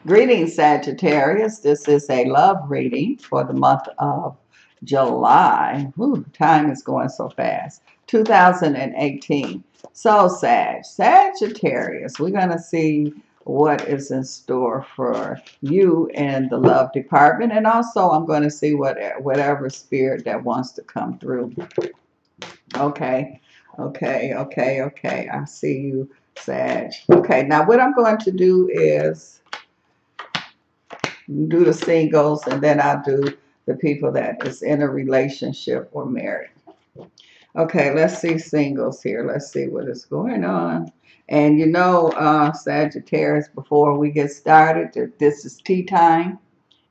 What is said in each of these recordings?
Greetings, Sagittarius. This is a love reading for the month of July. Whew, time is going so fast. 2018. So, Sagittarius, we're going to see what is in store for you in the love department. And also, I'm going to see whatever spirit that wants to come through. Okay. I see you, Sag. Okay, now what I'm going to do is do the singles, and then I'll do the people that is in a relationship or married. Okay, let's see singles here. Let's see what is going on. And you know, Sagittarius, before we get started, this is tea time.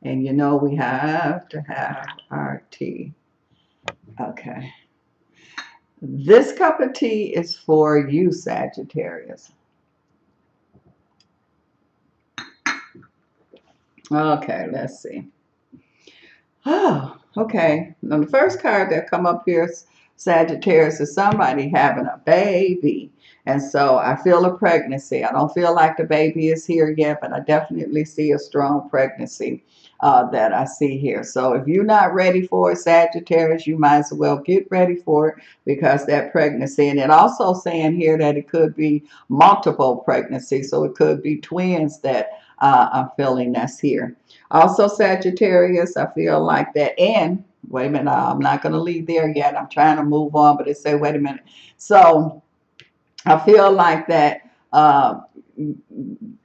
And you know we have to have our tea. Okay. This cup of tea is for you, Sagittarius. Okay, let's see. Oh, okay. Now the first card that come up here, Sagittarius, is somebody having a baby. And so I feel a pregnancy. I don't feel like the baby is here yet, but I definitely see a strong pregnancy that I see here. So if you're not ready for it, Sagittarius, you might as well get ready for it, because that pregnancy, and it also saying here that it could be multiple pregnancies. So it could be twins that I'm feeling that's here. Also, Sagittarius, I feel like that. And wait a minute, I'm not going to leave there yet. I'm trying to move on, but it said, wait a minute. So I feel like that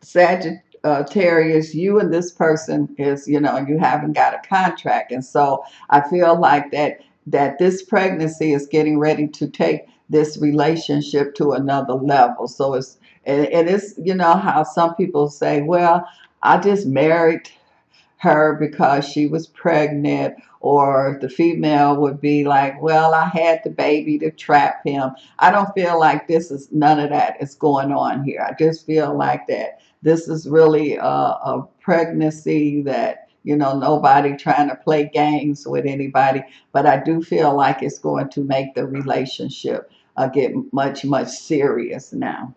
Sagittarius, you and this person is, you know, you haven't got a contract. And so I feel like that this pregnancy is getting ready to take this relationship to another level. So it's, you know, how some people say, well, I just married her because she was pregnant, or the female would be like, well, I had the baby to trap him. I don't feel like none of that is going on here. I just feel like that this is really a pregnancy that, you know, nobody trying to play games with anybody, but I do feel like it's going to make the relationship get much, much serious now.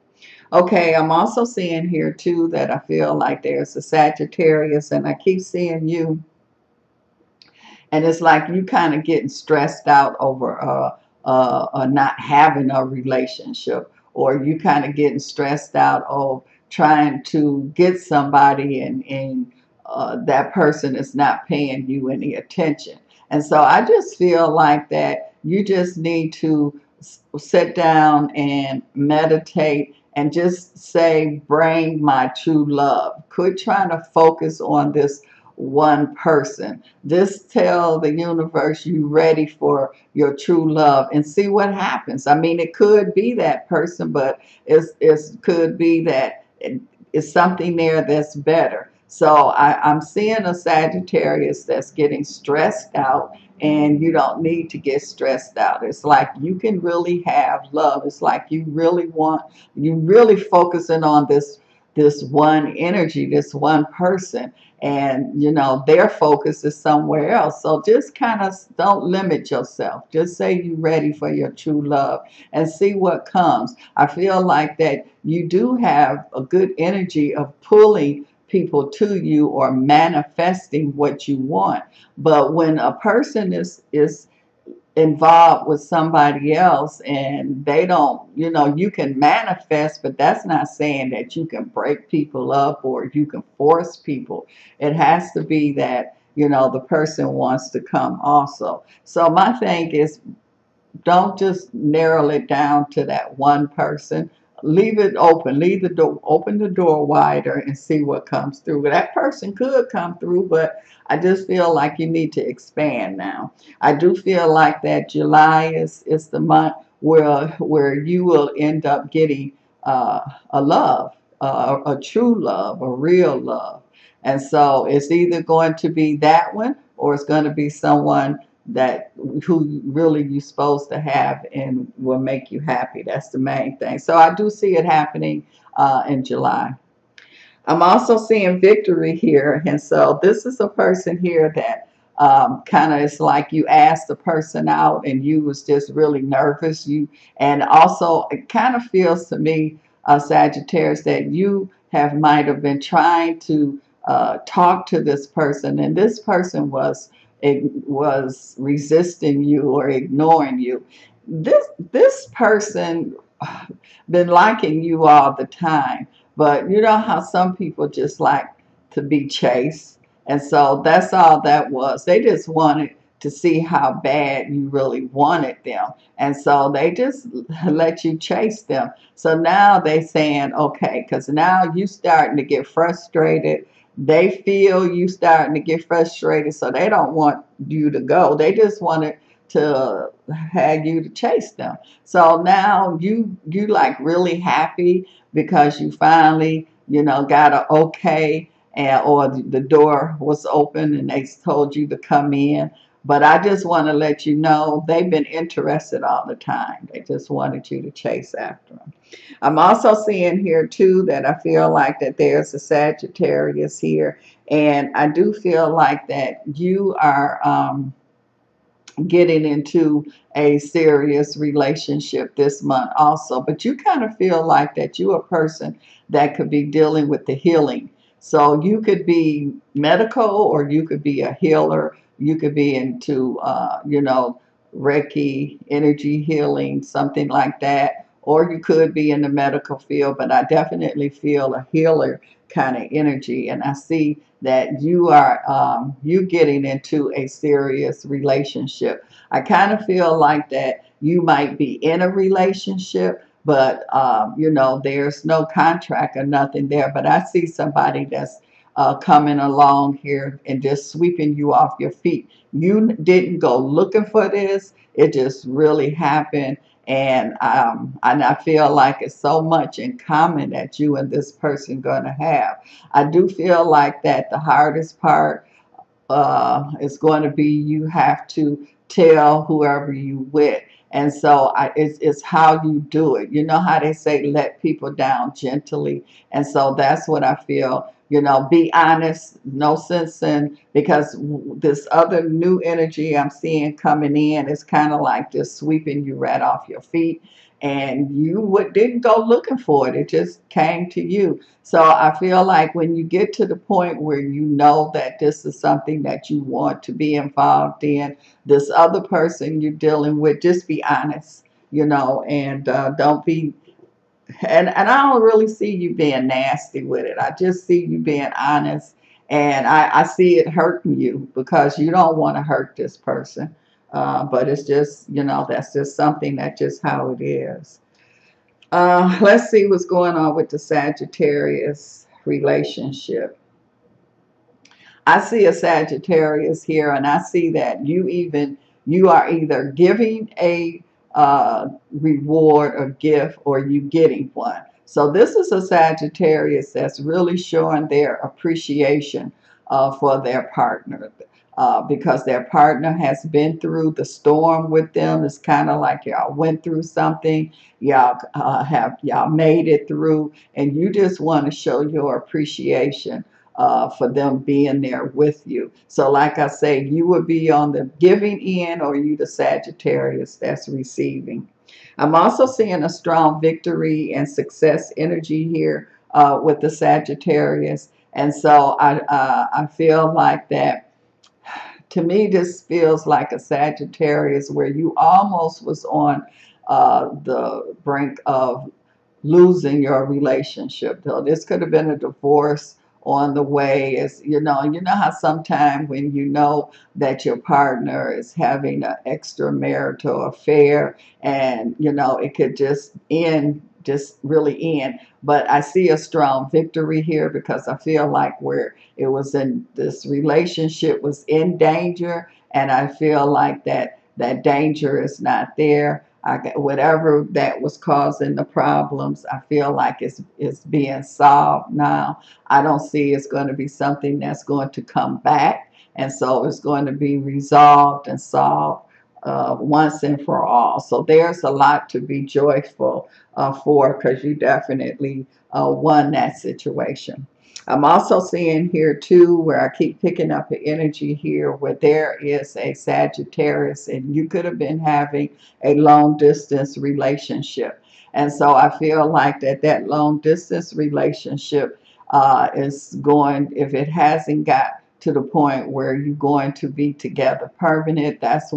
Okay, I'm also seeing here too that I feel like there's a Sagittarius, and I keep seeing you, and it's like you kind of getting stressed out over not having a relationship, or you kind of getting stressed out of trying to get somebody, and that person is not paying you any attention. And so I just feel like that you just need to sit down and meditate and just say, bring my true love. Quit trying to focus on this one person. Just tell the universe you're ready for your true love and see what happens. I mean, it could be that person, but it could be that it's something there that's better. So I'm seeing a Sagittarius that's getting stressed out, and you don't need to get stressed out. It's like you can really have love. It's like you really focusing on this one energy, this one person, and you know their focus is somewhere else. So just kind of don't limit yourself. Just say you're ready for your true love and see what comes. I feel like that you do have a good energy of pulling people to you or manifesting what you want. But when a person is involved with somebody else and they don't, you know, you can manifest, but that's not saying that you can break people up or you can force people. It has to be that, you know, the person wants to come also. So my thing is, don't just narrow it down to that one person. Leave it open. Leave the door, open the door wider and see what comes through. That person could come through, but I just feel like you need to expand now. I do feel like that July is the month where you will end up getting a love, a true love, a real love. And so it's either going to be that one, or it's going to be someone who really you're supposed to have and will make you happy. That's the main thing. So I do see it happening in July. I'm also seeing victory here. And so this is a person here that kind of is like you asked the person out and you was just really nervous. And also it kind of feels to me, Sagittarius, that you might have been trying to talk to this person, and this person was resisting you or ignoring you. This person been liking you all the time, but you know how some people just like to be chased, and so that's all that was. They just wanted to see how bad you really wanted them, and so they just let you chase them. So now they saying, okay, because now you starting to get frustrated. They feel you starting to get frustrated, so they don't want you to go. They just wanted to have you to chase them. So now you like really happy because you finally, got a okay, and or the door was open and they told you to come in. But I just want to let you know they've been interested all the time. They just wanted you to chase after them. I'm also seeing here too that I feel like that there's a Sagittarius here, and I do feel like that you are getting into a serious relationship this month also. But you kind of feel like that you're a person that could be dealing with the healing. So you could be medical, or you could be a healer. You could be into, Reiki, energy healing, something like that. Or you could be in the medical field, but I definitely feel a healer kind of energy. And I see that you are you getting into a serious relationship. I kind of feel like that you might be in a relationship, but there's no contract or nothing there. But I see somebody that's coming along here and just sweeping you off your feet. You didn't go looking for this. It just really happened. And I feel like it's so much in common that you and this person going to have. I do feel like that the hardest part is going to be you have to tell whoever you with. And so it's how you do it. You know how they say, let people down gently. And so that's what I feel. Be honest, no sense in, because this other new energy I'm seeing coming in is kind of like just sweeping you right off your feet. And you didn't go looking for it. It just came to you. So I feel like when you get to the point where you know that this is something that you want to be involved in, this other person you're dealing with, just be honest, and don't be, and I don't really see you being nasty with it. I just see you being honest, and I see it hurting you because you don't want to hurt this person. But it's just, that's just something that's just how it is. Let's see what's going on with the Sagittarius relationship. I see a Sagittarius here, and I see that you are either giving a reward or gift, or you getting one. So this is a Sagittarius that's really showing their appreciation for their partner. Because their partner has been through the storm with them. It's kind of like y'all went through something, y'all made it through, and you just want to show your appreciation for them being there with you. So like I say, you would be on the giving end, or you the Sagittarius that's receiving. I'm also seeing a strong victory and success energy here with the Sagittarius. And so I feel like that, to me, this feels like a Sagittarius where you almost was on the brink of losing your relationship. Though this could have been a divorce on the way. Is you know how sometimes when you know that your partner is having an extramarital affair, and it could just end, just really end. But I see a strong victory here because I feel like where it was in this relationship was in danger, and I feel like that danger is not there. Whatever that was causing the problems, I feel like it's being solved now. I don't see it's going to be something that's going to come back, and so it's going to be resolved and solved once and for all. So there's a lot to be joyful for, because you definitely won that situation. I'm also seeing here too, where I keep picking up the energy here, where there is a Sagittarius and you could have been having a long distance relationship. And so I feel like that long distance relationship is going, if it hasn't got to the point where you're going to be together permanent, that's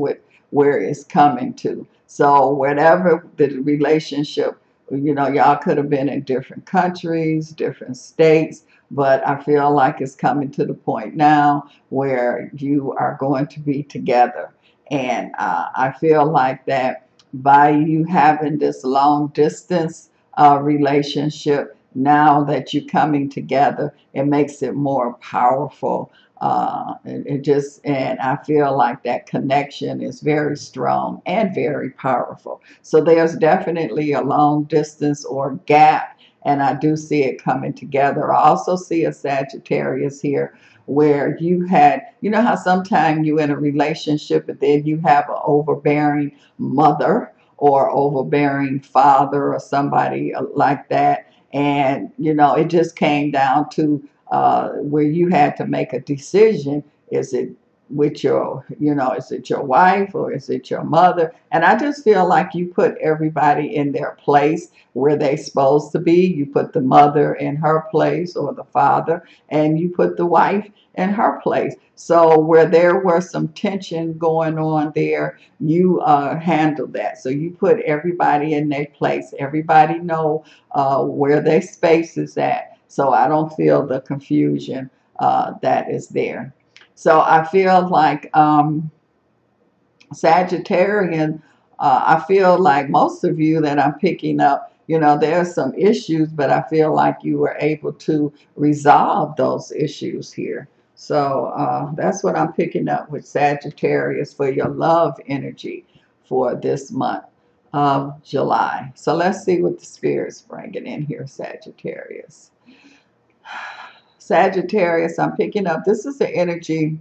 where it's coming to. So whatever the relationship, you know, y'all could have been in different countries, different states, but I feel like it's coming to the point now where you are going to be together. And I feel like that by you having this long distance relationship, now that you're coming together, it makes it more powerful. And I feel like that connection is very strong and very powerful. So there's definitely a long distance or gap, and I do see it coming together. I also see a Sagittarius here where you had, you know how sometimes you in a relationship, but then you have an overbearing mother or overbearing father or somebody like that. And, you know, it just came down to where you had to make a decision. Is it with your, you know, is it your wife or is it your mother? And I just feel like you put everybody in their place where they supposed to be. You put the mother in her place, or the father, and you put the wife in her place. So where there was some tension going on there, you handled that. So you put everybody in their place. Everybody know where their space is at. So I don't feel the confusion that is there. So I feel like Sagittarian, I feel like most of you that I'm picking up, you know, there's some issues, but I feel like you were able to resolve those issues here. So that's what I'm picking up with Sagittarius for your love energy for this month of July. So let's see what the spirit's bringing in here, Sagittarius. Sagittarius, I'm picking up, this is the energy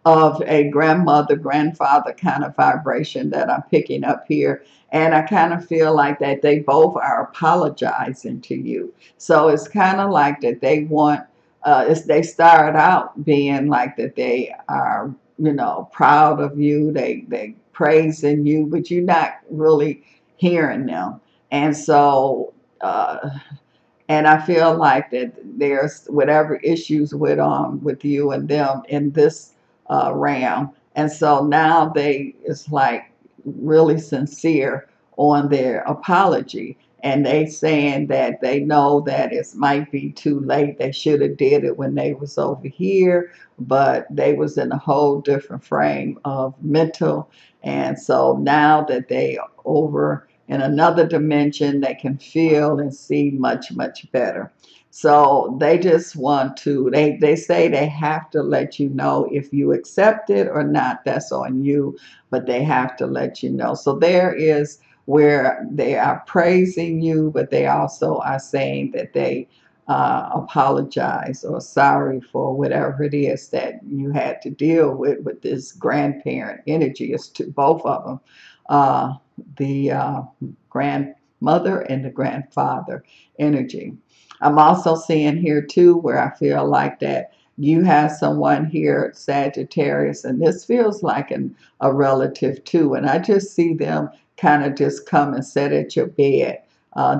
of a grandmother, grandfather kind of vibration that I'm picking up here. And I kind of feel like that they both are apologizing to you. So it's kind of like that they want, they start out being like that they are, you know, proud of you, they praising you, but you're not really hearing them. And so, and I feel like that there's whatever issues with you and them in this realm. And so now it's like really sincere on their apology. And they saying that they know that it might be too late. They should have did it when they was over here, but they was in a whole different frame of mental. And so now that they over in another dimension, they can feel and see much, much better. So they just want to, they say they have to let you know if you accept it or not. That's on you, but they have to let you know. So there is where they are praising you, but they also are saying that they apologize or sorry for whatever it is that you had to deal with this grandparent energy. It's to both of them. The grandmother and the grandfather energy. I'm also seeing here too where I feel like that you have someone here, Sagittarius, and this feels like a relative too. And I just see them kind of just come and sit at your bed.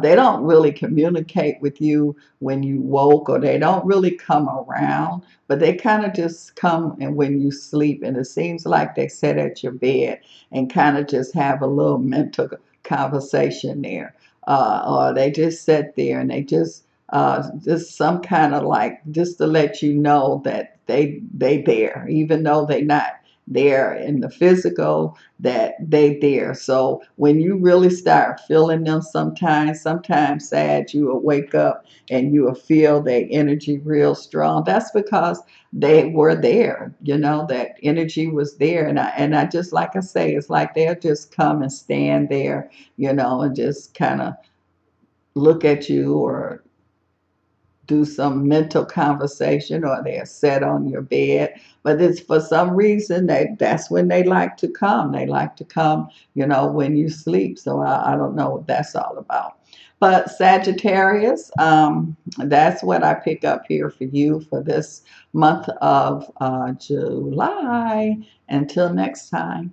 They don't really communicate with you when you woke, or they don't really come around, but they kind of just come and when you sleep. And it seems like they sit at your bed and kind of just have a little mental conversation there. Or they just sit there and they just some kind of like, just to let you know that they there, even though they not there in the physical, that they there. So when you really start feeling them sometimes Sag, you will wake up and you will feel their energy real strong. That's because they were there, you know, that energy was there. And I just, like I say, it's like they'll just come and stand there, you know, and just kind of look at you or do some mental conversation, or they're set on your bed. But it's for some reason that's when they like to come. They like to come, you know, when you sleep. So I don't know what that's all about. But Sagittarius, that's what I pick up here for you for this month of July. Until next time.